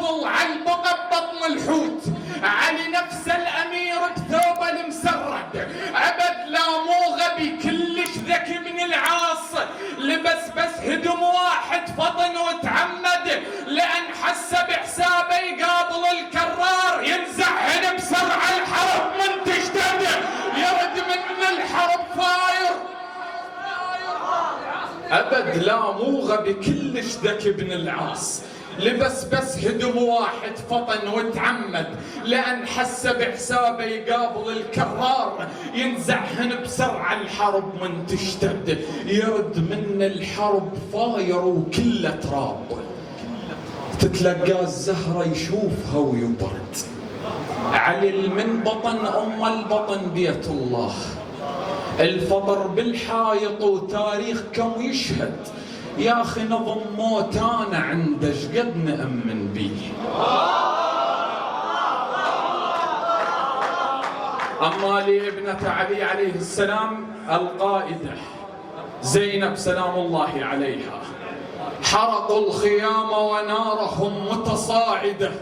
قابل على البقى ببطن الحوت، علي نفس الامير بثوب المسرد، عبد لا مو غبي كلش ذكي من العاص، لبس بس هدم واحد فطن وتعمد، لان حس بحسابه يقابل الكرار، ينزعهن بسرعه الحرب من تشتد، يرد من الحرب فاير. أبد لا مو غبي كلش ذكي بن العاص، لبس بس هدم واحد فطن وتعمد، لأن حس بحسابه يقابل الكرار، ينزعهن بسرعة الحرب من تشتد، يرد من الحرب فاير وكله تراب. تتلقى الزهرة يشوفها ويبرد، علي من بطن أم البطن بيت الله، الفطر بالحايط وتاريخ كم يشهد، يا أخي نظم موتانا عنده شقد نأمن بيه. أما لابنة علي عليه السلام القائدة زينب سلام الله عليها، حرقوا الخيام ونارهم متصاعدة،